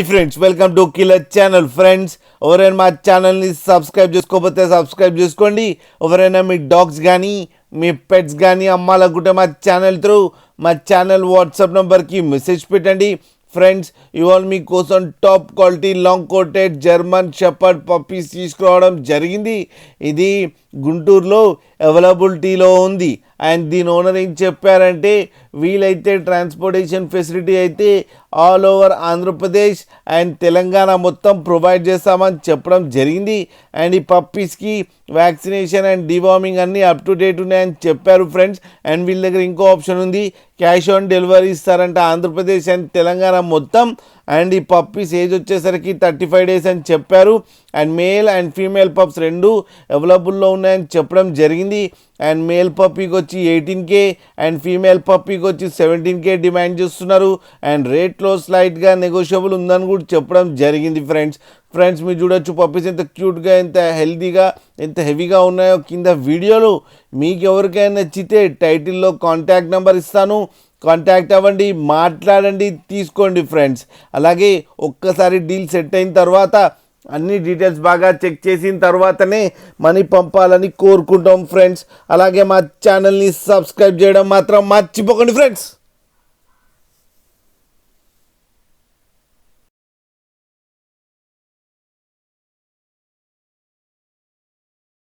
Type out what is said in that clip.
Friends welcome to killer channel. Friends ఎవరైనా మా ఛానల్ని సబ్స్క్రైబ్ చేసుకోకపోతే సబ్స్క్రైబ్ చేసుకోండి. ఎవరైనా మీ డాగ్స్ కానీ మీ పెట్స్ కానీ అమ్మాలనుకుంటే మా ఛానల్ త్రూ మా ఛానల్ వాట్సాప్ నెంబర్కి మెసేజ్ పెట్టండి. ఫ్రెండ్స్ ఇవాళ మీకోసం top quality long coated German shepherd puppies తీసుకురావడం జరిగింది. ఇది గుంటూరులో అవైలబిలిటీలో ఉంది. అండ్ దీని ఓనర్ ఏం చెప్పారంటే వీలైతే ట్రాన్స్పోర్టేషన్ ఫెసిలిటీ అయితే all over Andhra Pradesh and Telangana మొత్తం ప్రొవైడ్ చేస్తామని చెప్పడం జరిగింది. అండ్ ఈ పప్పీస్కి వ్యాక్సినేషన్ అండ్ డివార్మింగ్ అన్నీ అప్ టు డేట్ ఉన్నాయని చెప్పారు ఫ్రెండ్స్. అండ్ వీళ్ళ దగ్గర ఇంకో ఆప్షన్ ఉంది, క్యాష్ ఆన్ డెలివరీ ఇస్తారంట ఆంధ్రప్రదేశ్ అండ్ తెలంగాణ మొత్తం. అండ్ ఈ పప్పీస్ ఏజ్ వచ్చేసరికి 35 days అని చెప్పారు. And male and female pups రెండు అవైలబుల్లో ఉన్నాయని చెప్పడం జరిగింది. అండ్ మేల్ పప్పీకి వచ్చి 18K అండ్ ఫీమేల్ పప్పీకి వచ్చి 17K డిమాండ్ చేస్తున్నారు. అండ్ రేట్లో స్లైట్గా నెగోషియబుల్ ఉందని కూడా చెప్పడం జరిగింది. ఫ్రెండ్స్ మీరు చూడొచ్చు పప్పీస్ ఎంత క్యూట్గా, ఎంత హెల్తీగా, ఎంత హెవీగా ఉన్నాయో కింద వీడియోలు. మీకు ఎవరికైనా నచ్చితే టైటిల్లో కాంటాక్ట్ నెంబర్ ఇస్తాను, కాంటాక్ట్ అవ్వండి, మాట్లాడండి, తీసుకోండి ఫ్రెండ్స్. అలాగే ఒక్కసారి డీల్ సెట్ అయిన తర్వాత అన్ని డీటెయిల్స్ బాగా చెక్ చేసిన తర్వాతనే మనీ పంపాలని కోరుకుంటాం ఫ్రెండ్స్. అలాగే మా ఛానల్ని సబ్స్క్రైబ్ చేయడం మాత్రం మర్చిపోకండి ఫ్రెండ్స్.